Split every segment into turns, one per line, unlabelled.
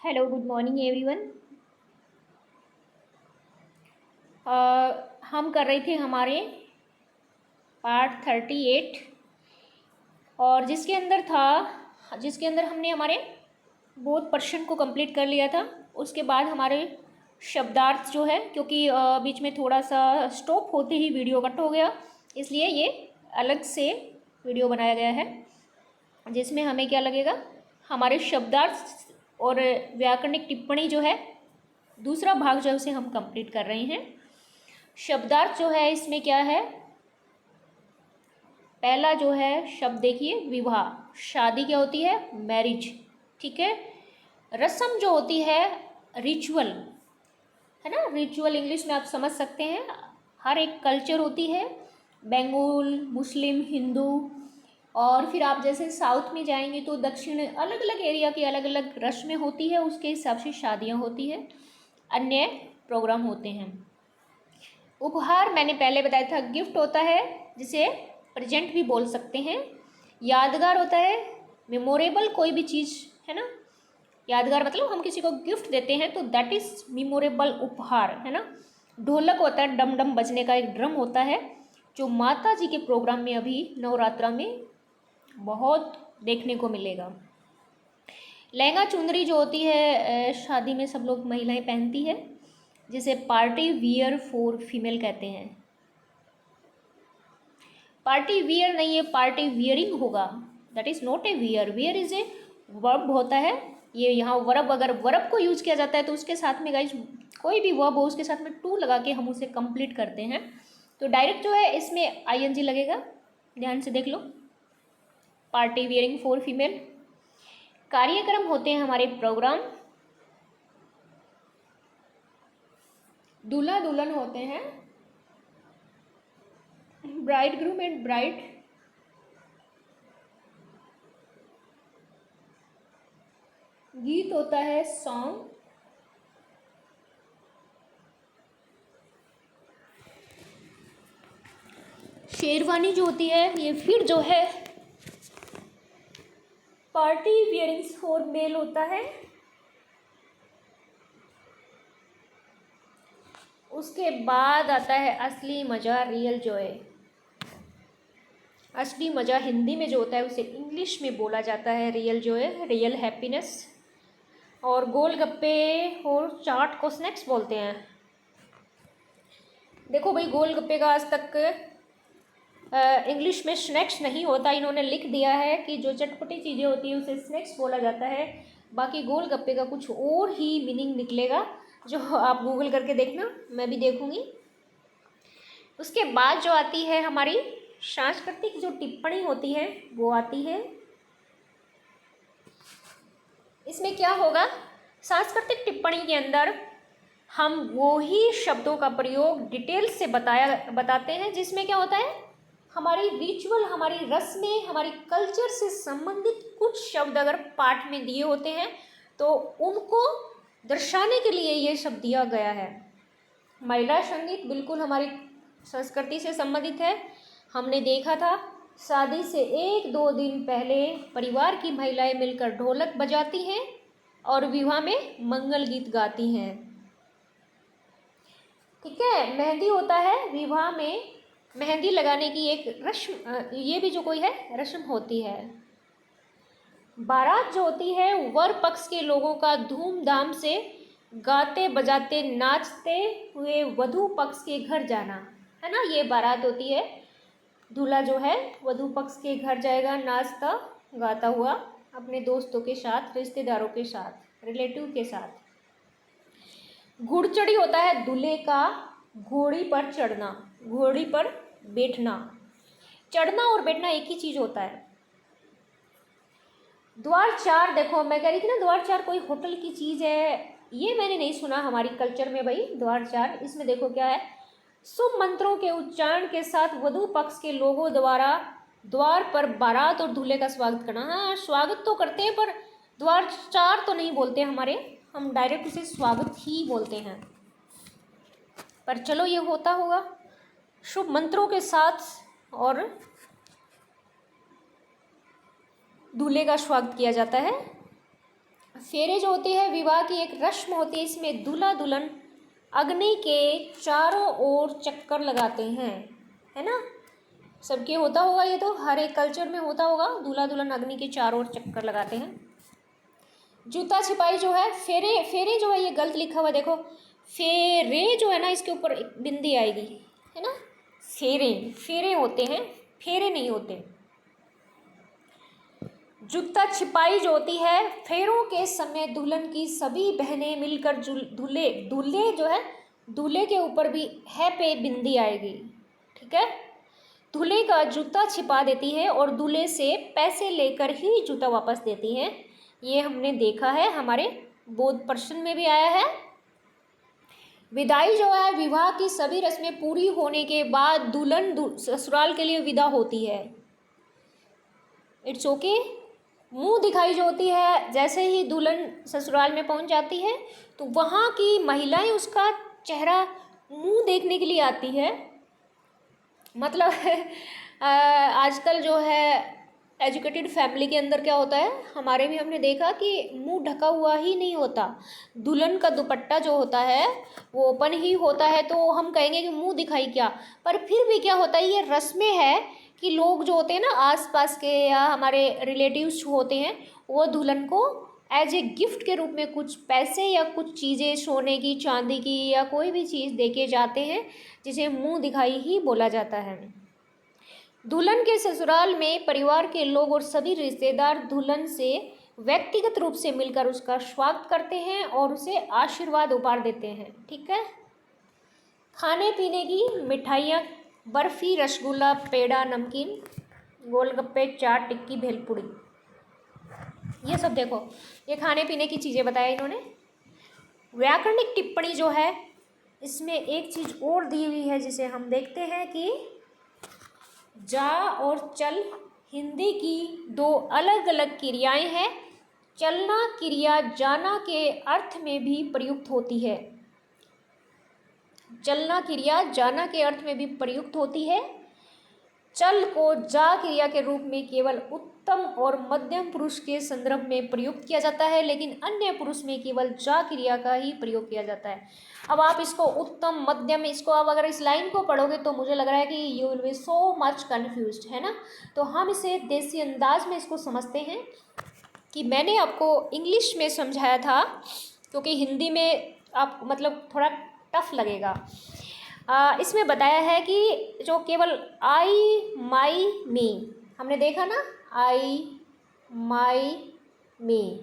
Hello good morning everyone. हम कर रहे थे हमारे पार्ट 38 और जिसके अंदर हमने हमारे बोथ पर्सन को कंप्लीट कर लिया था। उसके बाद हमारे शब्दार्थ जो है, क्योंकि बीच में थोड़ा सा स्टॉप होते ही वीडियो कट हो गया, इसलिए ये अलग से वीडियो बनाया गया है जिसमें हमें क्या लगेगा, हमारे शब्दार्थ और व्याकरणिक टिप्पणी जो है दूसरा भाग जो है उसे हम कंप्लीट कर रहे हैं। शब्दार्थ जो है इसमें क्या है, पहला जो है शब्द देखिए विवाह, शादी क्या होती है, मैरिज, ठीक है। रस्म जो होती है रिचुअल, है ना, रिचुअल इंग्लिश में आप समझ सकते हैं। हर एक कल्चर होती है, बंगाल, मुस्लिम, हिंदू, और फिर आप जैसे साउथ में जाएंगे तो दक्षिण, अलग अलग एरिया की अलग अलग रस्में होती है, उसके हिसाब से शादियाँ होती है, अन्य प्रोग्राम होते हैं। उपहार मैंने पहले बताया था, गिफ्ट होता है जिसे प्रेजेंट भी बोल सकते हैं। यादगार होता है मेमोरेबल कोई भी चीज़, है ना, यादगार मतलब हम किसी को गिफ्ट देते हैं तो दैट इज़ मेमोरेबल उपहार, है ना। ढोलक होता है, डम डम बजने का एक ड्रम होता है जो माता जी के प्रोग्राम में अभी नवरात्रा में बहुत देखने को मिलेगा। लहंगा चुनरी जो होती है शादी में सब लोग महिलाएं पहनती है, जिसे पार्टी वियर फॉर फीमेल कहते हैं। पार्टी वियर नहीं है, पार्टी वियरिंग होगा, that is not a wear, wear is a verb होता है। ये यहाँ वर्ब, अगर वर्ब को यूज किया जाता है तो उसके साथ में गाइज कोई भी वर्ब हो उसके साथ में टू लगा के हम उसे कंप्लीट करते हैं, तो डायरेक्ट जो है इसमें आईएनजी लगेगा, ध्यान से देख लो। Party wearing for female. कार्यक्रम होते हैं हमारे प्रोग्राम। दूल्हा दुल्हन होते हैं, ब्राइड ग्रूम एंड ब्राइड। गीत होता है सॉन्ग। शेरवानी जो होती है ये फिर जो है पार्टी वियरिंग्स फॉर मेल होता है। उसके बाद आता है असली मज़ा, रियल जॉय। असली मज़ा हिंदी में जो होता है उसे इंग्लिश में बोला जाता है रियल जॉय, रियल हैप्पीनेस। और गोलगप्पे और चाट को स्नैक्स बोलते हैं। देखो भाई, गोलगप्पे का आज तक इंग्लिश में स्नैक्स नहीं होता, इन्होंने लिख दिया है कि जो चटपटी चीज़ें होती है उसे स्नैक्स बोला जाता है। बाकी गोलगप्पे का कुछ और ही मीनिंग निकलेगा, जो आप गूगल करके देखना, मैं भी देखूंगी। उसके बाद जो आती है हमारी सांस्कृतिक जो टिप्पणी होती है वो आती है। इसमें क्या होगा, सांस्कृतिक टिप्पणी के अंदर हम वो ही शब्दों का प्रयोग डिटेल से बताते हैं, जिसमें क्या होता है, हमारी रिचुअल, हमारी रस्में, हमारी कल्चर से संबंधित कुछ शब्द अगर पाठ में दिए होते हैं तो उनको दर्शाने के लिए ये शब्द दिया गया है। महिला संगीत बिल्कुल हमारी संस्कृति से संबंधित है। हमने देखा था शादी से 1-2 दिन पहले परिवार की महिलाएं मिलकर ढोलक बजाती हैं और विवाह में मंगल गीत गाती हैं, ठीक है। मेहंदी होता है, विवाह में मेहंदी लगाने की एक रस्म, ये भी जो कोई है रस्म होती है। बारात जो होती है वर पक्ष के लोगों का धूमधाम से गाते बजाते नाचते हुए वधू पक्ष के घर जाना, है ना, ये बारात होती है। दूल्हा जो है वधू पक्ष के घर जाएगा नाचता गाता हुआ अपने दोस्तों के साथ, रिश्तेदारों के साथ, रिलेटिव के साथ। घुड़चढ़ी होता है दूल्हे का घोड़ी पर चढ़ना, घोड़ी पर बैठना। चढ़ना और बैठना एक ही चीज़ होता है। द्वारचार, देखो मैं कह रही थी ना द्वारचार कोई होटल की चीज़ है, ये मैंने नहीं सुना हमारी कल्चर में भाई द्वारचार। इसमें देखो क्या है, शुभ मंत्रों के उच्चारण के साथ वधू पक्ष के लोगों द्वारा द्वार पर बारात और दूल्हे का स्वागत करना। हाँ, स्वागत तो करते हैं पर द्वारचार तो नहीं बोलते हमारे, हम डायरेक्ट उसे स्वागत ही बोलते हैं। पर चलो ये होता होगा शुभ मंत्रों के साथ और दूल्हे का स्वागत किया जाता है। फेरे जो होती है विवाह की एक रस्म होती है, इसमें दूल्हा दुल्हन अग्नि के चारों ओर चक्कर लगाते हैं, है ना। सबके होता होगा ये, तो हर एक कल्चर में होता होगा, दूल्हा दुल्हन अग्नि के चारों ओर चक्कर लगाते हैं। जूता छिपाई जो है, फेरे फेरे जो है ये गलत लिखा हुआ, देखो फेरे जो है ना इसके ऊपर एक बिंदी आएगी, है ना। फेरे फेरे होते हैं, फेरे नहीं होते। जूता छिपाई जो होती है, फेरों के समय दुल्हन की सभी बहनें मिलकर दूल्हे दूल्हे जो है दूल्हे के ऊपर भी है पे बिंदी आएगी, ठीक है। दूल्हे का जूता छिपा देती है और दूल्हे से पैसे लेकर ही जूता वापस देती है। ये हमने देखा है, हमारे बोध प्रश्न में भी आया है। विदाई जो है, विवाह की सभी रस्में पूरी होने के बाद दुल्हन ससुराल के लिए विदा होती है। It's okay. मुंह दिखाई जो होती है, जैसे ही दुल्हन ससुराल में पहुंच जाती है तो वहाँ की महिलाएं उसका चेहरा मुंह देखने के लिए आती है। मतलब आजकल जो है एजुकेटेड फैमिली के अंदर क्या होता है, हमारे भी हमने देखा कि मुंह ढका हुआ ही नहीं होता, दुल्हन का दुपट्टा जो होता है वो ओपन ही होता है, तो हम कहेंगे कि मुंह दिखाई क्या। पर फिर भी क्या होता है, ये रस्में है कि लोग जो होते हैं ना आसपास के या हमारे रिलेटिव्स होते हैं, वो दुल्हन को एज ए गिफ्ट के रूप में कुछ पैसे या कुछ चीज़ें सोने की चांदी की या कोई भी चीज़ देके जाते हैं, जिसे मुंह दिखाई ही बोला जाता है। दुल्हन के ससुराल में परिवार के लोग और सभी रिश्तेदार दुल्हन से व्यक्तिगत रूप से मिलकर उसका स्वागत करते हैं और उसे आशीर्वाद उपहार देते हैं, ठीक है। खाने पीने की मिठाइयाँ, बर्फ़ी, रसगुल्ला, पेड़ा, नमकीन, गोलगप्पे, चाट, टिक्की, भेलपुड़ी, ये सब देखो, ये खाने पीने की चीज़ें बताया इन्होंने। व्याकरणिक टिप्पणी जो है, इसमें एक चीज़ और दी हुई है जिसे हम देखते हैं कि जा और चल हिंदी की दो अलग अलग क्रियाएं हैं। चलना क्रिया जाना के अर्थ में भी प्रयुक्त होती है। चलना क्रिया जाना के अर्थ में भी प्रयुक्त होती है। चल को जा क्रिया के रूप में केवल उत्तम और मध्यम पुरुष के संदर्भ में प्रयुक्त किया जाता है, लेकिन अन्य पुरुष में केवल जा क्रिया का ही प्रयोग किया जाता है। अब आप इसको उत्तम मध्यम, इसको आप अगर इस लाइन को पढ़ोगे तो मुझे लग रहा है कि you will be so much confused, है ना। तो हम इसे देसी अंदाज में इसको समझते हैं कि मैंने आपको इंग्लिश में समझाया था, क्योंकि हिंदी में आप मतलब थोड़ा टफ लगेगा। इसमें बताया है कि जो केवल आई माई मी, हमने देखा ना, आई माई मी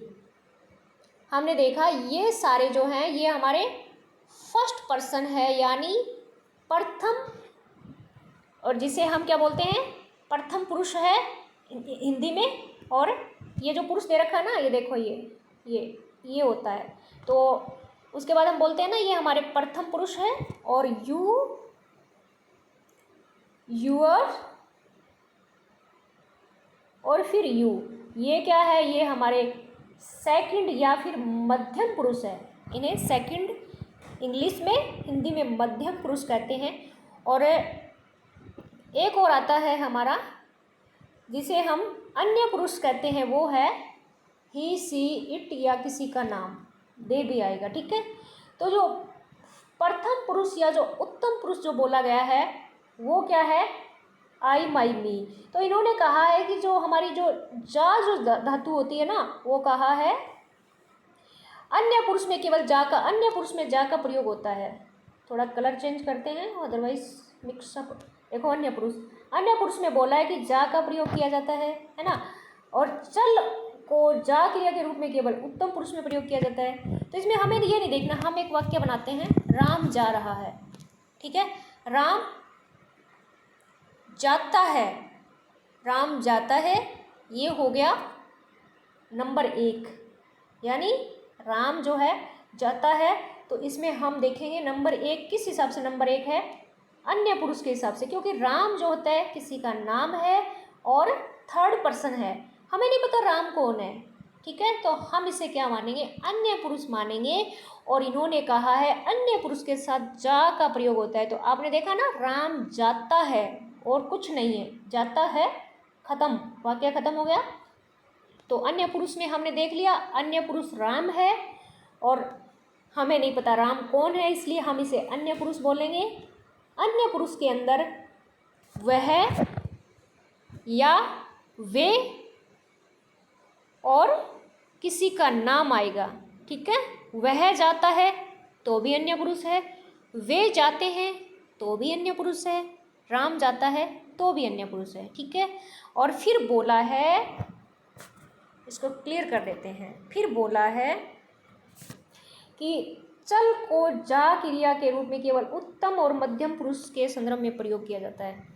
हमने देखा, ये सारे जो हैं ये हमारे फर्स्ट पर्सन है, यानी प्रथम, और जिसे हम क्या बोलते हैं, प्रथम पुरुष है हिंदी में। और ये जो पुरुष दे रखा है ना, ये देखो ये होता है, तो उसके बाद हम बोलते हैं ना ये हमारे प्रथम पुरुष है। और यू, यूअर और फिर यू, ये क्या है, ये हमारे सेकंड या फिर मध्यम पुरुष है। इन्हें सेकंड इंग्लिश में, हिंदी में मध्यम पुरुष कहते हैं। और एक और आता है हमारा जिसे हम अन्य पुरुष कहते हैं, वो है ही, सी, इट या किसी का नाम दे भी आएगा, ठीक है। तो जो प्रथम पुरुष या जो उत्तम पुरुष जो बोला गया है वो क्या है, आई माई मी। तो इन्होंने कहा है कि जो हमारी जो धातु होती है ना, वो कहा है अन्य पुरुष में केवल जा का, अन्य पुरुष में जा का प्रयोग होता है। थोड़ा कलर चेंज करते हैं, अदरवाइज मिक्सअप। देखो अन्य पुरुष में बोला है कि जा का प्रयोग किया जाता है ना। और चल को जा क्रिया के रूप में केवल उत्तम पुरुष में प्रयोग किया जाता है। तो इसमें हमें ये नहीं देखना, हम एक वाक्य बनाते हैं, राम जा रहा है, ठीक है। राम जाता है, राम जाता है, ये हो गया नंबर 1, यानी राम जो है जाता है। तो इसमें हम देखेंगे नंबर 1 किस हिसाब से नंबर 1 है, अन्य पुरुष के हिसाब से, क्योंकि राम जो होता है किसी का नाम है और थर्ड पर्सन है, हमें नहीं पता राम कौन है, ठीक है। तो हम इसे क्या मानेंगे, अन्य पुरुष मानेंगे। और इन्होंने कहा है अन्य पुरुष के साथ जा का प्रयोग होता है। तो आपने देखा ना, राम जाता है और कुछ नहीं है, जाता है, खत्म, वाक्य खत्म हो गया। तो अन्य पुरुष में हमने देख लिया अन्य पुरुष राम है, और हमें नहीं पता राम कौन है, इसलिए हम इसे अन्य पुरुष बोलेंगे। अन्य पुरुष के अंदर वह या वे और किसी का नाम आएगा, ठीक है। वह जाता है तो भी अन्य पुरुष है, वे जाते हैं तो भी अन्य पुरुष है, राम जाता है तो भी अन्य पुरुष है, ठीक है। और फिर बोला है, इसको क्लियर कर देते हैं, फिर बोला है कि चल को जा क्रिया के रूप में केवल उत्तम और मध्यम पुरुष के संदर्भ में प्रयोग किया जाता है।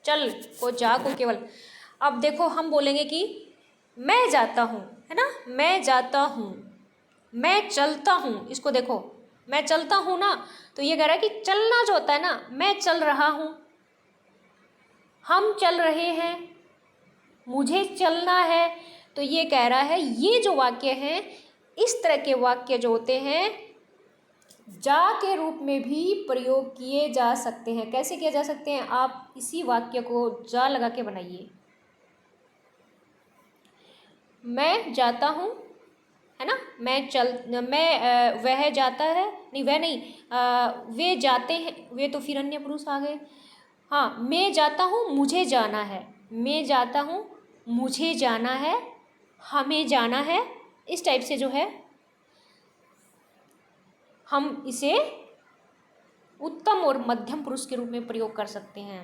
चल को जा को केवल, अब देखो हम बोलेंगे कि मैं जाता हूँ, है ना, मैं जाता हूँ, मैं चलता हूँ। इसको देखो, मैं चलता हूँ ना, तो ये कह रहा है कि चलना जो होता है ना, मैं चल रहा हूँ, हम चल रहे हैं, मुझे चलना है। तो ये कह रहा है ये जो वाक्य हैं, इस तरह के वाक्य जो होते हैं जा के रूप में भी प्रयोग किए जा सकते हैं। कैसे किए जा सकते हैं? आप इसी वाक्य को जा लगा के बनाइए। मैं जाता हूँ, है ना, वह जाता है, नहीं वह नहीं, वे जाते हैं, वे तो फिर अन्य पुरुष आ गए। हाँ, मैं जाता हूँ, मुझे जाना है, मैं जाता हूँ, मुझे जाना है, हमें जाना है। इस टाइप से जो है हम इसे उत्तम और मध्यम पुरुष के रूप में प्रयोग कर सकते हैं।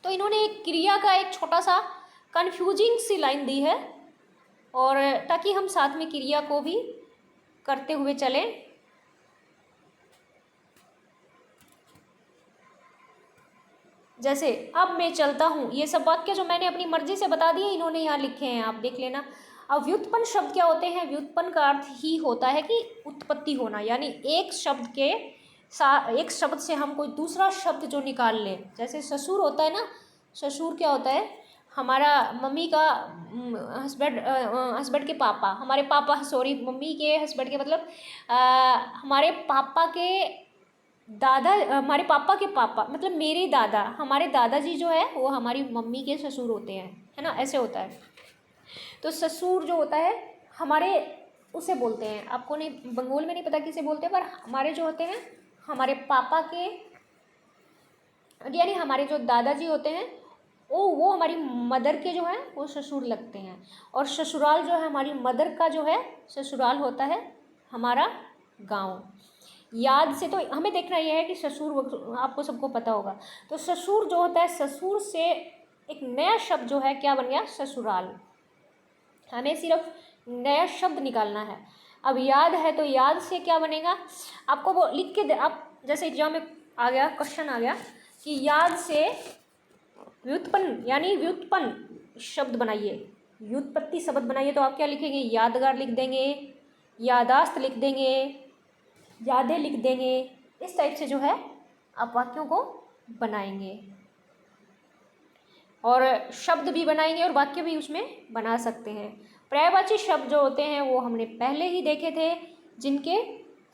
तो इन्होंने एक क्रिया का एक छोटा सा कन्फ्यूजिंग सी लाइन दी है, और ताकि हम साथ में क्रिया को भी करते हुए चलें। जैसे अब मैं चलता हूँ, ये सब वाक्य जो मैंने अपनी मर्जी से बता दिए, इन्होंने यहाँ लिखे हैं, आप देख लेना। अब व्युत्पन्न शब्द क्या होते हैं? व्युत्पन्न का अर्थ ही होता है कि उत्पत्ति होना, यानी एक शब्द से हम कोई दूसरा शब्द जो निकाल लें। जैसे ससुर होता है ना, ससुर क्या होता है? हमारा मम्मी का हस्बैंड के पापा, हमारे पापा, सॉरी, मम्मी के हस्बैंड के मतलब हमारे पापा के दादा, हमारे पापा के पापा मतलब मेरे दादा, हमारे दादाजी जो है वो हमारी मम्मी के ससुर होते हैं, है ना, ऐसे होता है। तो ससुर जो होता है हमारे, उसे बोलते हैं, आपको नहीं, बंगाल में नहीं पता किसे बोलते हैं, पर हमारे जो होते हैं हमारे पापा के, यानी हमारे जो दादाजी होते हैं वो हमारी मदर के जो है वो ससुर लगते हैं। और ससुराल जो है हमारी मदर का जो है ससुराल होता है हमारा गांव। याद से तो हमें देखना यह है कि ससुर आपको सबको पता होगा। तो ससुर जो होता है, ससुर से एक नया शब्द जो है क्या बन गया? ससुराल। हमें सिर्फ नया शब्द निकालना है। अब याद है तो याद से क्या बनेगा? आपको वो लिख के आप, जैसे एग्जाम में आ गया, क्वेश्चन आ गया कि याद से व्युत्पन्न, यानी व्युत्पन्न शब्द बनाइए, व्युत्पत्ति शब्द बनाइए। तो आप क्या लिखेंगे? यादगार लिख देंगे, यादाश्त लिख देंगे, यादें लिख देंगे। इस टाइप से जो है आप वाक्यों को बनाएंगे, और शब्द भी बनाएंगे और वाक्य भी उसमें बना सकते हैं। पर्यायवाची शब्द जो होते हैं वो हमने पहले ही देखे थे, जिनके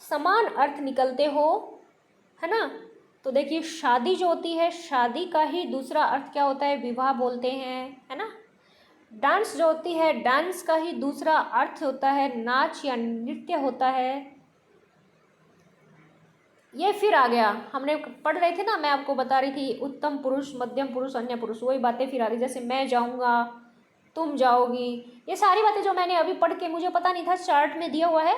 समान अर्थ निकलते हो, है ना। तो देखिए शादी जो होती है, शादी का ही दूसरा अर्थ क्या होता है? विवाह बोलते हैं, है ना। डांस जो होती है, डांस का ही दूसरा अर्थ होता है नाच या नृत्य होता है। ये फिर आ गया, हमने पढ़ रहे थे ना, मैं आपको बता रही थी उत्तम पुरुष, मध्यम पुरुष, अन्य पुरुष, वही बातें फिर आ रही। जैसे मैं जाऊंगा, तुम जाओगी, ये सारी बातें जो मैंने अभी पढ़ के, मुझे पता नहीं था चार्ट में दिया हुआ है,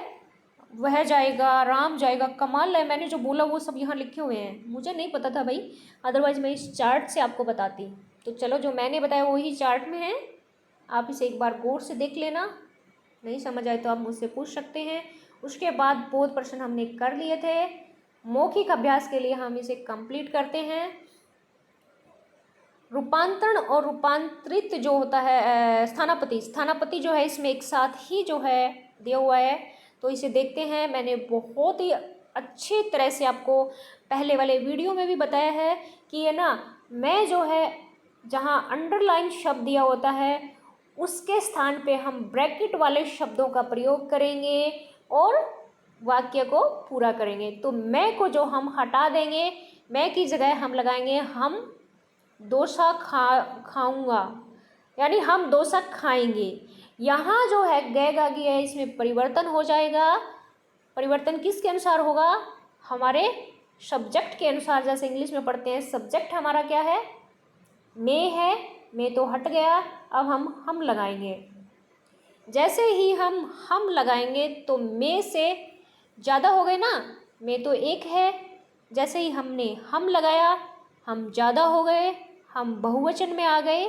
वह जाएगा, राम जाएगा, कमाल है, मैंने जो बोला वो सब यहाँ लिखे हुए हैं, मुझे नहीं पता था भाई, अदरवाइज मैं इस चार्ट से आपको बताती। तो चलो, जो मैंने बताया वही चार्ट में है, आप इसे एक बार गौर से देख लेना, नहीं समझ आए तो आप मुझसे पूछ सकते हैं। उसके बाद बोध प्रश्न हमने कर लिए थे। मौखिक अभ्यास के लिए हम इसे कंप्लीट करते हैं। रूपांतरण और रूपांतरित जो होता है, स्थानापति जो है इसमें एक साथ ही जो है दिया हुआ है, तो इसे देखते हैं। मैंने बहुत ही अच्छी तरह से आपको पहले वाले वीडियो में भी बताया है कि ये ना, मैं जो है जहाँ अंडरलाइन शब्द दिया होता है उसके स्थान पे हम ब्रैकेट वाले शब्दों का प्रयोग करेंगे और वाक्य को पूरा करेंगे। तो मैं को जो हम हटा देंगे, मैं की जगह हम लगाएंगे हम डोसा खाऊंगा, यानी हम डोसा खाएंगे। यहाँ जो है गैग आ गया है, इसमें परिवर्तन हो जाएगा। परिवर्तन किसके अनुसार होगा? हमारे सब्जेक्ट के अनुसार। जैसे इंग्लिश में पढ़ते हैं, सब्जेक्ट हमारा क्या है? मे है। मे तो हट गया, अब हम लगाएंगे। जैसे ही हम लगाएंगे तो मे से ज़्यादा हो गए ना, मे तो एक है। जैसे ही हमने हम लगाया, हम ज़्यादा हो गए, हम बहुवचन में आ गए,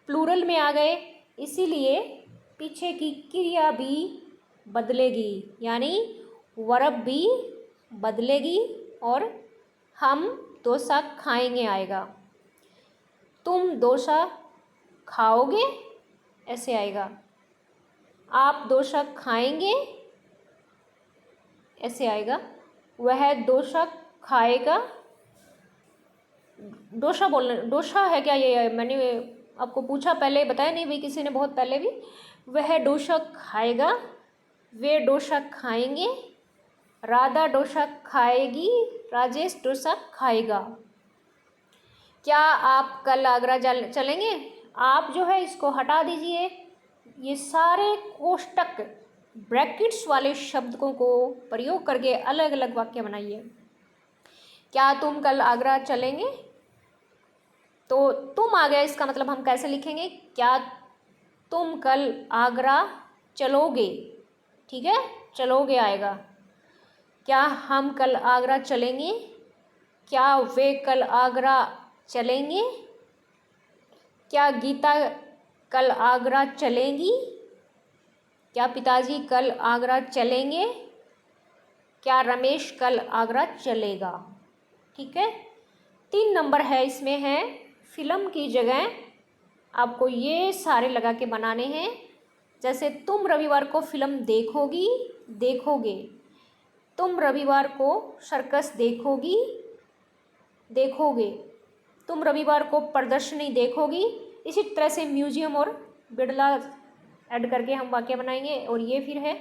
प्लूरल में आ गए। इसीलिए पीछे की क्रिया भी बदलेगी, यानी वर्ब भी बदलेगी और हम डोसा खाएंगे आएगा। तुम डोसा खाओगे ऐसे आएगा। आप डोसा खाएंगे ऐसे आएगा। वह डोसा खाएगा। डोसा बोलना, डोसा है क्या? ये मैंने आपको पूछा पहले, बताया नहीं भाई किसी ने, बहुत पहले भी। वह डोसा खाएगा, वे डोसा खाएंगे, राधा डोसा खाएगी, राजेश डोसा खाएगा। क्या आप कल आगरा चलेंगे? आप जो है इसको हटा दीजिए। ये सारे कोष्टक ब्रैकेट्स वाले शब्दों को प्रयोग करके अलग अलग वाक्य बनाइए। क्या तुम कल आगरा चलेंगे? तो तुम आ गया, इसका मतलब हम कैसे लिखेंगे? क्या तुम कल आगरा चलोगे? ठीक है, चलोगे आएगा। क्या हम कल आगरा चलेंगे? क्या वे कल आगरा चलेंगे? क्या गीता कल आगरा चलेंगी? क्या पिताजी कल आगरा चलेंगे? क्या रमेश कल आगरा चलेगा? ठीक है, 3 नंबर है इसमें है फिल्म की जगह आपको ये सारे लगा के बनाने हैं। जैसे तुम रविवार को फिल्म देखोगी, देखोगे। तुम रविवार को सर्कस देखोगी, देखोगे। तुम रविवार को प्रदर्शनी देखोगी। इसी तरह से म्यूजियम और बिड़ला ऐड करके हम वाक्य बनाएंगे। और ये फिर है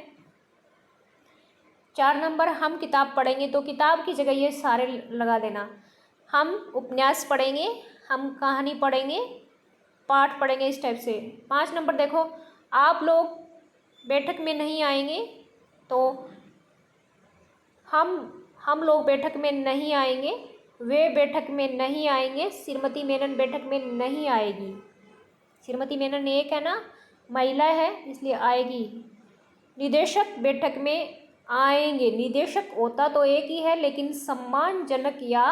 4 नंबर, हम किताब पढ़ेंगे, तो किताब की जगह ये सारे लगा देना। हम उपन्यास पढ़ेंगे, हम कहानी पढ़ेंगे, पाठ पढ़ेंगे, इस टाइप से। 5 नंबर देखो, आप लोग बैठक में नहीं आएंगे, तो हम लोग बैठक में नहीं आएंगे, वे बैठक में नहीं आएंगे, श्रीमती मेनन बैठक में नहीं आएगी। श्रीमती मेनन एक है ना, महिला है, इसलिए आएगी। निदेशक बैठक में आएंगे। निदेशक होता तो एक ही है, लेकिन सम्मानजनक या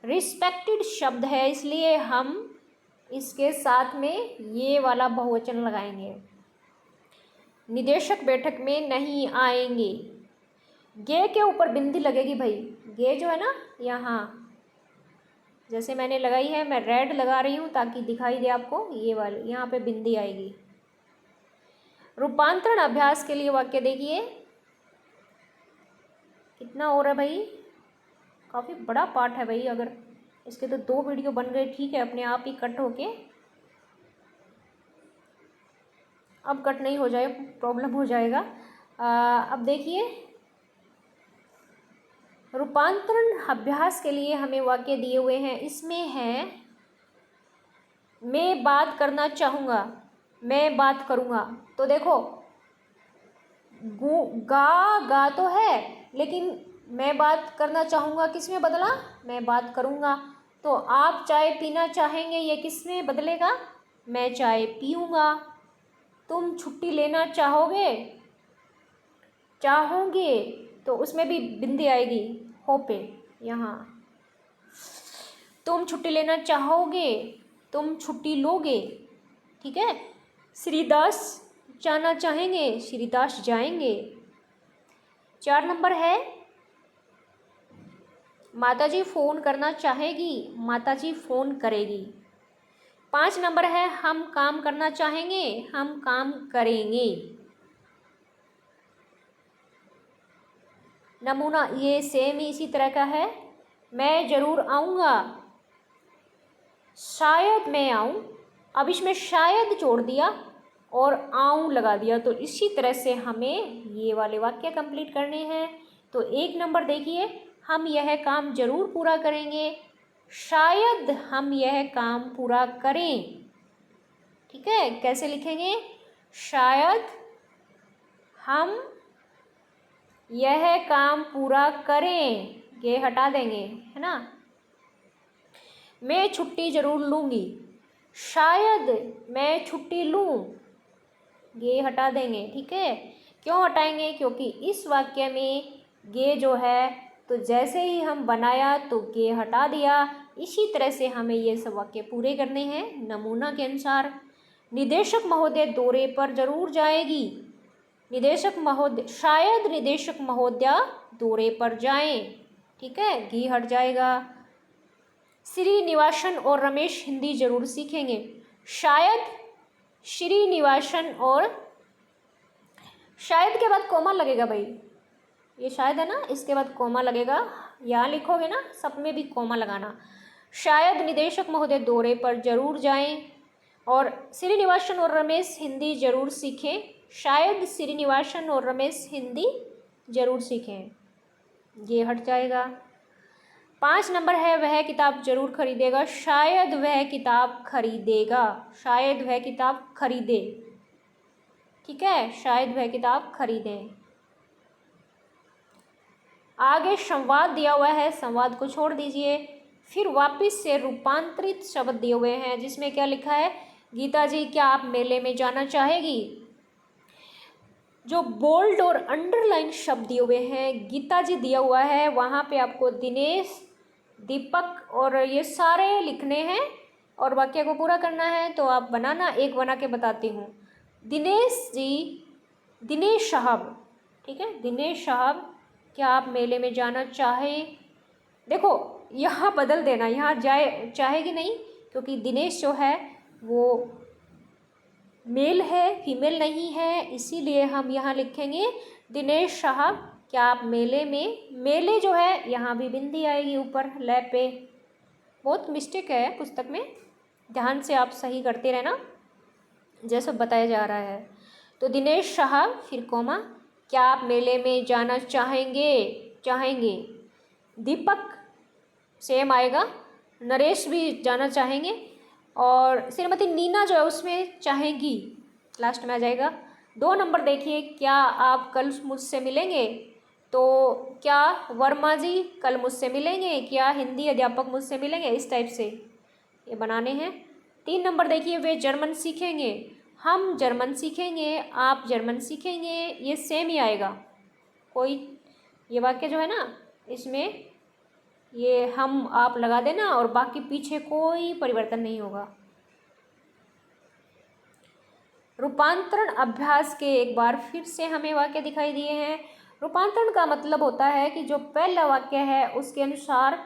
रिस्पेक्टेड शब्द है, इसलिए हम इसके साथ में ये वाला बहुवचन लगाएंगे। निदेशक बैठक में नहीं आएंगे। गे के ऊपर बिंदी लगेगी भाई। गे जो है ना, यहाँ जैसे मैंने लगाई है, मैं रेड लगा रही हूँ ताकि दिखाई दे आपको, ये वाली यहाँ पे बिंदी आएगी। रूपांतरण अभ्यास के लिए वाक्य देखिए कितना हो रहा है भाई, काफ़ी बड़ा पार्ट है भाई। अगर इसके तो 2 वीडियो बन गए, ठीक है, अपने आप ही कट होके। अब कट नहीं हो जाए, प्रॉब्लम हो जाएगा। अब देखिए, रूपांतरण अभ्यास के लिए हमें वाक्य दिए हुए हैं। इसमें है मैं बात करना चाहूँगा, मैं बात करूँगा। तो देखो गा तो है, लेकिन मैं बात करना चाहूँगा किस में बदला? मैं बात करूँगा। तो आप चाय पीना चाहेंगे, ये किस में बदलेगा? मैं चाय पीऊँगा। तुम छुट्टी लेना चाहोगे, चाहोगे, तो उसमें भी बिंदी आएगी हो पे यहाँ। तुम छुट्टी लेना चाहोगे, तुम छुट्टी लोगे। ठीक है, श्रीदास जाना चाहेंगे, श्रीदास जाएंगे। 4 नंबर है माताजी फ़ोन करना चाहेगी, माताजी फ़ोन करेगी। 5 नंबर है हम काम करना चाहेंगे, हम काम करेंगे। नमूना ये सेम ही इसी तरह का है। मैं ज़रूर आऊँगा, शायद मैं आऊँ। अब इसमें शायद जोड़ दिया और आऊँ लगा दिया, तो इसी तरह से हमें ये वाले वाक्य कंप्लीट करने हैं। तो 1 नंबर देखिए, हम यह काम ज़रूर पूरा करेंगे, शायद हम यह काम पूरा करें। ठीक है, कैसे लिखेंगे? शायद हम यह काम पूरा करें, ये हटा देंगे, है ना। मैं छुट्टी ज़रूर लूँगी, शायद मैं छुट्टी लूँ, ये हटा देंगे। ठीक है, क्यों हटाएंगे? क्योंकि इस वाक्य में ये जो है तो जैसे ही हम बनाया तो ये हटा दिया। इसी तरह से हमें ये सब वाक्य पूरे करने हैं नमूना के अनुसार। निदेशक महोदय दौरे पर जरूर जाएगी, निदेशक महोदय, शायद निदेशक महोदया दौरे पर जाएं। ठीक है, घी हट जाएगा। श्रीनिवासन और रमेश हिंदी जरूर सीखेंगे, शायद श्रीनिवासन और, शायद के बाद कोमा लगेगा भाई, ये शायद है ना, इसके बाद कोमा लगेगा, यहाँ लिखोगे ना सब में भी कोमा लगाना। शायद निदेशक महोदय दौरे पर जरूर जाएं और श्रीनिवासन और रमेश हिंदी जरूर सीखें, शायद श्रीनिवासन और रमेश हिंदी जरूर सीखें, ये हट जाएगा। 5 नंबर है वह किताब जरूर खरीदेगा, शायद वह किताब खरीदेगा, शायद वह किताब खरीदे। ठीक है, शायद वह किताब खरीदे। आगे संवाद दिया हुआ है, संवाद को छोड़ दीजिए। फिर वापस से रूपांतरित शब्द दिए हुए हैं जिसमें क्या लिखा है? गीता जी क्या आप मेले में जाना चाहेगी? जो बोल्ड और अंडरलाइन शब्द दिए हुए हैं, गीता जी दिया हुआ है, वहाँ पे आपको दिनेश, दीपक और ये सारे लिखने हैं और वाक्य को पूरा करना है। तो आप बनाना, एक बना के बताती हूँ। दिनेश जी, दिनेश साहब, ठीक है, दिनेश साहब क्या आप मेले में जाना चाहें? देखो यहाँ बदल देना, यहाँ जाए चाहेगी नहीं, क्योंकि दिनेश जो है वो मेल है, फीमेल नहीं है, इसीलिए हम यहाँ लिखेंगे दिनेश साहब क्या आप मेले में, मेले जो है यहाँ भी बिंदी आएगी ऊपर ले पे। बहुत मिस्टेक है पुस्तक में, ध्यान से आप सही करते रहना जैसा बताया जा रहा है। तो दिनेश साहब फिर कोमा क्या आप मेले में जाना चाहेंगे, चाहेंगे। दीपक सेम आएगा, नरेश भी जाना चाहेंगे और श्रीमती नीना जो है उसमें चाहेगी, लास्ट में आ जाएगा। 2 नंबर देखिए, क्या आप कल मुझसे मिलेंगे? तो क्या वर्मा जी कल मुझसे मिलेंगे, क्या हिंदी अध्यापक मुझसे मिलेंगे, इस टाइप से ये बनाने हैं। 3 नंबर देखिए, वे जर्मन सीखेंगे, हम जर्मन सीखेंगे, आप जर्मन सीखेंगे, ये सेम ही आएगा। कोई ये वाक्य जो है ना इसमें ये हम आप लगा देना और बाकी पीछे कोई परिवर्तन नहीं होगा। रूपांतरण अभ्यास के एक बार फिर से हमें वाक्य दिखाई दिए हैं। रूपांतरण का मतलब होता है कि जो पहला वाक्य है उसके अनुसार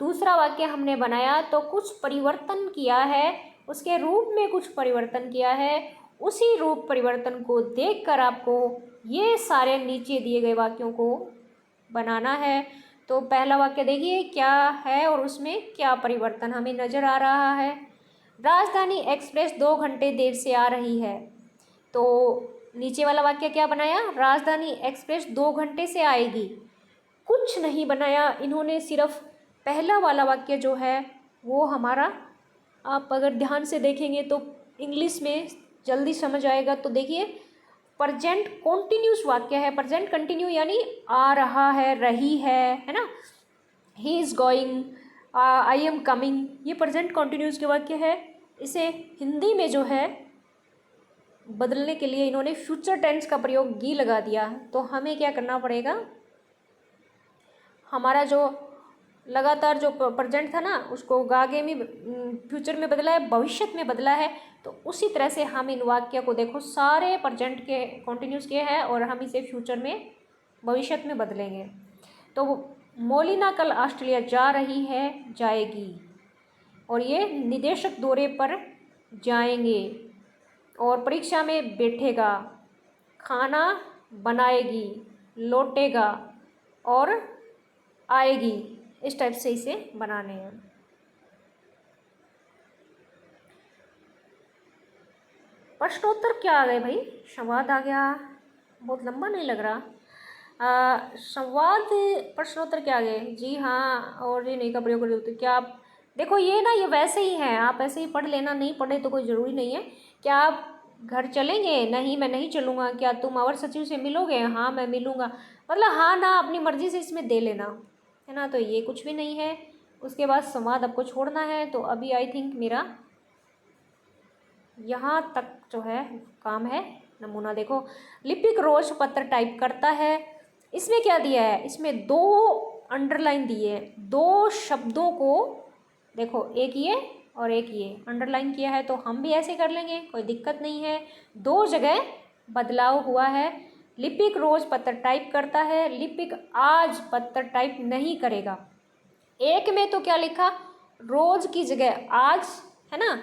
दूसरा वाक्य हमने बनाया तो कुछ परिवर्तन किया है, उसके रूप में कुछ परिवर्तन किया है, उसी रूप परिवर्तन को देखकर आपको ये सारे नीचे दिए गए वाक्यों को बनाना है। तो पहला वाक्य देखिए क्या है और उसमें क्या परिवर्तन हमें नज़र आ रहा है। राजधानी एक्सप्रेस 2 घंटे देर से आ रही है, तो नीचे वाला वाक्य क्या बनाया? राजधानी एक्सप्रेस 2 घंटे से आएगी। कुछ नहीं बनाया इन्होंने, सिर्फ पहला वाला वाक्य जो है वो हमारा, आप अगर ध्यान से देखेंगे तो इंग्लिश में जल्दी समझ आएगा। तो देखिए प्रजेंट कॉन्टिन्यूस वाक्य है, प्रजेंट कंटिन्यू यानी आ रहा है, रही है ना। He is going, I am coming, ये प्रजेंट कॉन्टिन्यूस के वाक्य है। इसे हिंदी में जो है बदलने के लिए इन्होंने फ्यूचर टेंस का प्रयोग गी लगा दिया। तो हमें क्या करना पड़ेगा, हमारा जो लगातार जो प्रेजेंट था ना उसको आगे में फ्यूचर में बदला है, भविष्य में बदला है। तो उसी तरह से हम इन वाक्य को देखो सारे प्रेजेंट के कॉन्टिन्यूस के हैं और हम इसे फ्यूचर में, भविष्य में बदलेंगे। तो मोलिना कल ऑस्ट्रेलिया जा रही है, जाएगी, और ये निदेशक दौरे पर जाएंगे, और परीक्षा में बैठेगा, खाना बनाएगी, लौटेगा और आएगी, इस टाइप से इसे बनाने हैं। प्रश्नोत्तर क्या आ गए भाई? संवाद आ गया, बहुत लंबा नहीं लग रहा। संवाद प्रश्नोत्तर क्या आ गए? जी हाँ और ये नहीं का प्रयोग कर देते। क्या आप देखो ये ना, ये वैसे ही है, आप ऐसे ही पढ़ लेना, नहीं पढ़े तो कोई ज़रूरी नहीं है। क्या आप घर चलेंगे? नहीं, मैं नहीं चलूँगा। क्या तुम अवर सचिव से मिलोगे? हाँ, मैं मिलूँगा। मतलब हाँ ना अपनी मर्ज़ी से इसमें दे लेना, है ना। तो ये कुछ भी नहीं है। उसके बाद संवाद आपको छोड़ना है। तो अभी आई थिंक मेरा यहाँ तक जो है काम है। नमूना देखो, लिपिक रोज पत्र टाइप करता है। इसमें क्या दिया है? इसमें 2 अंडरलाइन दिए हैं। 2 शब्दों को देखो, एक ये और एक ये अंडरलाइन किया है। तो हम भी ऐसे कर लेंगे, कोई दिक्कत नहीं है। 2 जगह बदलाव हुआ है। लिपिक रोज पत्र टाइप करता है, लिपिक आज पत्र टाइप नहीं करेगा। एक में तो क्या लिखा? रोज की जगह आज, है ना।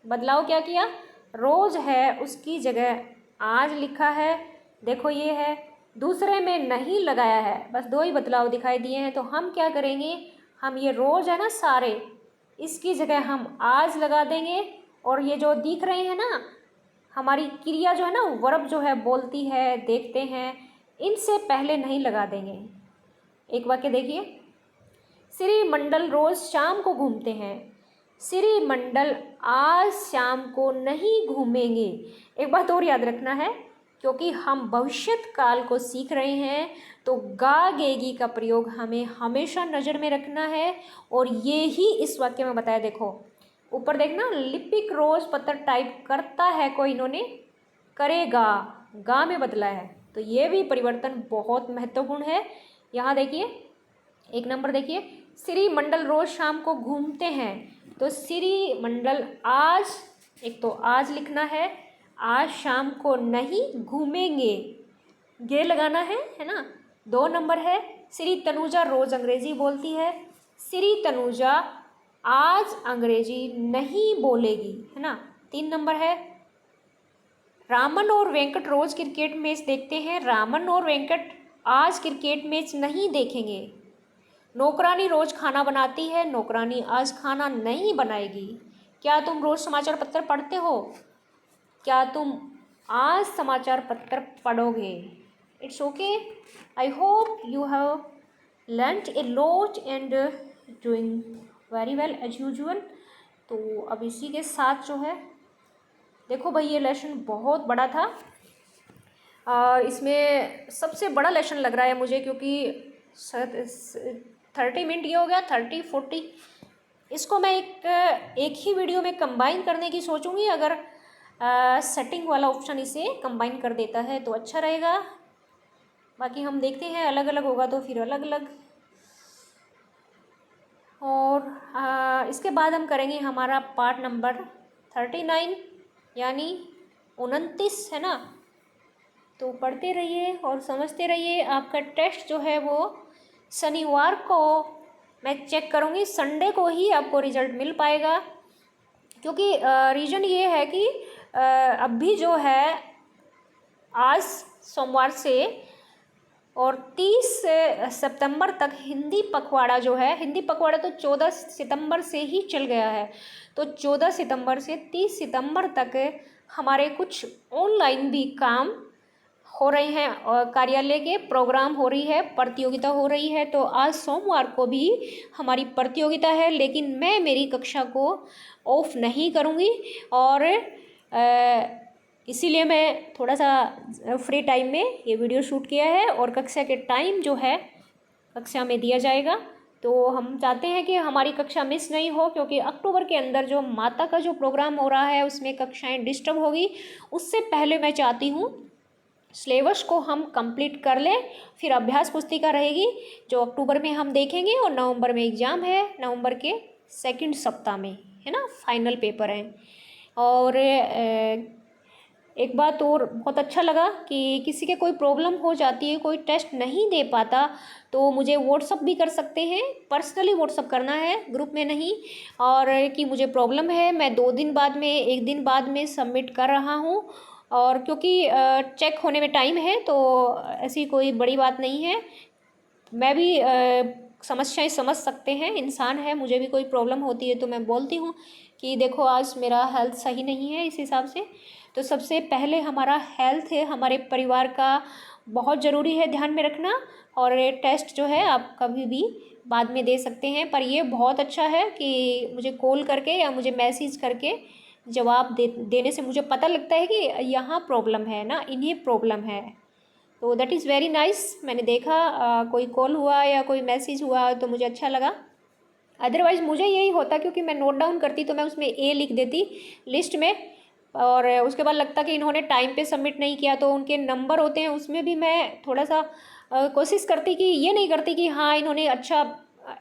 बदलाव क्या किया? रोज है उसकी जगह आज लिखा है। देखो ये है। दूसरे में नहीं लगाया है, बस 2 ही बदलाव दिखाई दिए हैं। तो हम क्या करेंगे? हम ये रोज है ना सारे, इसकी जगह हम आज लगा देंगे। और ये जो दिख रहे हैं ना, हमारी क्रिया जो है ना, वर्ब जो है, बोलती है, देखते हैं, इनसे पहले नहीं लगा देंगे। एक वाक्य देखिए, श्री मंडल रोज शाम को घूमते हैं। श्री मंडल आज शाम को नहीं घूमेंगे। एक बात और याद रखना है, क्योंकि हम भविष्यत काल को सीख रहे हैं, तो गा गेगी का प्रयोग हमें हमेशा नज़र में रखना है। और ये ही इस वाक्य में बताया। देखो ऊपर देखना, लिपिक रोज पत्र टाइप करता है को इन्होंने करेगा, गा में बदला है। तो ये भी परिवर्तन बहुत महत्वपूर्ण है। यहाँ देखिए, 1 नंबर देखिए, श्री मंडल रोज शाम को घूमते हैं। तो श्री मंडल आज, एक तो आज लिखना है, आज शाम को नहीं घूमेंगे, गे लगाना है ना। 2 नंबर है, श्री तनुजा रोज अंग्रेजी बोलती है। श्री तनुजा आज अंग्रेजी नहीं बोलेगी, है ना। 3 नंबर है, रामन और वेंकट रोज क्रिकेट मैच देखते हैं। रामन और वेंकट आज क्रिकेट मैच नहीं देखेंगे। नौकरानी रोज खाना बनाती है। नौकरानी आज खाना नहीं बनाएगी। क्या तुम रोज समाचार पत्र पढ़ते हो? क्या तुम आज समाचार पत्र पढ़ोगे? It's okay. I hope you have learned a lot and doing very well as usual. तो अब इसी के साथ जो है, देखो भाई ये लेसन बहुत बड़ा था। इसमें सबसे बड़ा लेसन लग रहा है मुझे, क्योंकि 30 मिनट ये हो गया, 30-40। इसको मैं एक ही वीडियो में कंबाइन करने की सोचूंगी। अगर सेटिंग वाला ऑप्शन इसे कंबाइन कर देता है तो अच्छा रहेगा। बाकी हम देखते हैं, अलग अलग होगा तो फिर अलग अलग। और इसके बाद हम करेंगे हमारा पार्ट नंबर 39 यानी 29, है ना। तो पढ़ते रहिए और समझते रहिए। आपका टेस्ट जो है वो शनिवार को मैं चेक करूँगी, संडे को ही आपको रिजल्ट मिल पाएगा। क्योंकि रीज़न ये है कि अभी जो है आज सोमवार से और 30 सितंबर तक हिंदी पखवाड़ा जो है, हिंदी पखवाड़ा तो 14 सितंबर से ही चल गया है। तो 14 सितंबर से 30 सितंबर तक हमारे कुछ ऑनलाइन भी काम हो रहे हैं और कार्यालय के प्रोग्राम हो रही है, प्रतियोगिता हो रही है। तो आज सोमवार को भी हमारी प्रतियोगिता है, लेकिन मैं मेरी कक्षा को ऑफ नहीं करूँगी। और इसीलिए मैं थोड़ा सा फ्री टाइम में ये वीडियो शूट किया है और कक्षा के टाइम जो है कक्षा में दिया जाएगा। तो हम चाहते हैं कि हमारी कक्षा मिस नहीं हो, क्योंकि अक्टूबर के अंदर जो माता का जो प्रोग्राम हो रहा है उसमें कक्षाएं डिस्टर्ब होगी। उससे पहले मैं चाहती हूँ सिलेबस को हम कंप्लीट कर लें। फिर अभ्यास पुस्तिका रहेगी जो अक्टूबर में हम देखेंगे, और नवंबर में एग्ज़ाम है, नवंबर के 2nd सप्ताह में, है ना, फाइनल पेपर हैं। और एक बात और बहुत अच्छा लगा कि किसी के कोई प्रॉब्लम हो जाती है, कोई टेस्ट नहीं दे पाता, तो मुझे व्हाट्सअप भी कर सकते हैं। पर्सनली व्हाट्सअप करना है, ग्रुप में नहीं। और कि मुझे प्रॉब्लम है, मैं 2 दिन बाद में, 1 दिन बाद में सबमिट कर रहा हूँ। और क्योंकि चेक होने में टाइम है, तो ऐसी कोई बड़ी बात नहीं है। मैं भी समस्याएं समझ सकते हैं, इंसान है, मुझे भी कोई प्रॉब्लम होती है तो मैं बोलती हूँ कि देखो आज मेरा हेल्थ सही नहीं है, इस हिसाब से। तो सबसे पहले हमारा हेल्थ है, हमारे परिवार का बहुत ज़रूरी है ध्यान में रखना। और टेस्ट जो है आप कभी भी बाद में दे सकते हैं, पर ये बहुत अच्छा है कि मुझे कॉल करके या मुझे मैसेज करके जवाब देने से मुझे पता लगता है कि यहाँ प्रॉब्लम है ना, इन्हें प्रॉब्लम है। तो दैट इज़ वेरी नाइस। मैंने देखा कोई कॉल हुआ या कोई मैसेज हुआ तो मुझे अच्छा लगा। अदरवाइज़ मुझे यही होता, क्योंकि मैं नोट डाउन करती तो मैं उसमें ए लिख देती लिस्ट में, और उसके बाद लगता कि इन्होंने टाइम पे सबमिट नहीं किया, तो उनके नंबर होते हैं उसमें भी मैं थोड़ा सा कोशिश करती कि ये नहीं करती कि हाँ इन्होंने अच्छा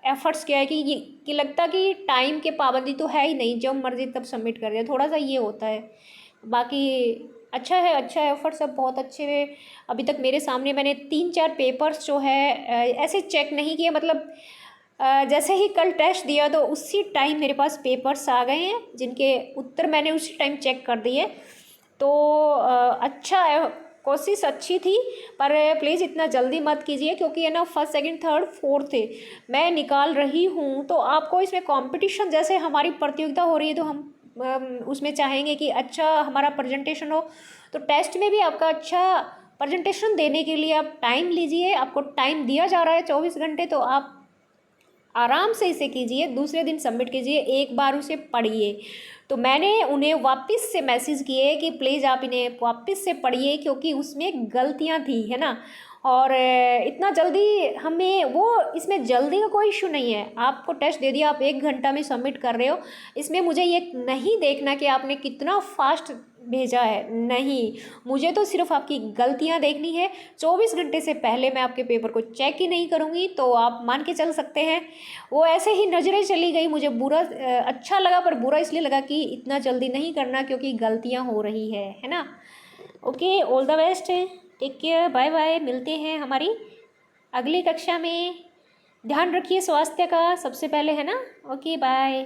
एफर्ट्स किया है, कि लगता कि टाइम के पाबंदी तो है ही नहीं, जब मर्जी तब सबमिट कर दिया, थोड़ा सा ये होता है। बाकी अच्छा है, अच्छा एफर्ट सब बहुत अच्छे हुए। अभी तक मेरे सामने मैंने 3-4 पेपर्स जो है ऐसे चेक नहीं किए, मतलब जैसे ही कल टेस्ट दिया तो उसी टाइम मेरे पास पेपर्स आ गए हैं जिनके उत्तर मैंने उसी टाइम चेक कर दिए। तो अच्छा है, कोशिश अच्छी थी, पर प्लीज़ इतना जल्दी मत कीजिए, क्योंकि है ना फर्स्ट सेकंड थर्ड फोर्थ है मैं निकाल रही हूँ, तो आपको इसमें कंपटीशन, जैसे हमारी प्रतियोगिता हो रही है तो हम उसमें चाहेंगे कि अच्छा हमारा प्रेजेंटेशन हो, तो टेस्ट में भी आपका अच्छा प्रेजेंटेशन देने के लिए आप टाइम लीजिए। आपको टाइम दिया जा रहा है 24 घंटे, तो आप आराम से इसे कीजिए, दूसरे दिन सबमिट कीजिए, एक बार उसे पढ़िए। तो मैंने उन्हें वापस से मैसेज किए कि प्लीज़ आप इन्हें वापस से पढ़िए, क्योंकि उसमें गलतियां थी, है ना। और इतना जल्दी हमें वो, इसमें जल्दी का कोई इशू नहीं है। आपको टेस्ट दे दिया, आप 1 घंटा में सबमिट कर रहे हो, इसमें मुझे ये नहीं देखना कि आपने कितना फास्ट भेजा है, नहीं, मुझे तो सिर्फ आपकी गलतियां देखनी है। 24 घंटे से पहले मैं आपके पेपर को चेक ही नहीं करूँगी, तो आप मान के चल सकते हैं वो ऐसे ही नज़रें चली गई। मुझे बुरा अच्छा लगा, पर बुरा इसलिए लगा कि इतना जल्दी नहीं करना, क्योंकि गलतियां हो रही है ना। Okay, all the best, take care, bye bye, मिलते हैं हमारी अगली कक्षा में। ध्यान रखिए स्वास्थ्य का सबसे पहले, है ना। Okay, bye.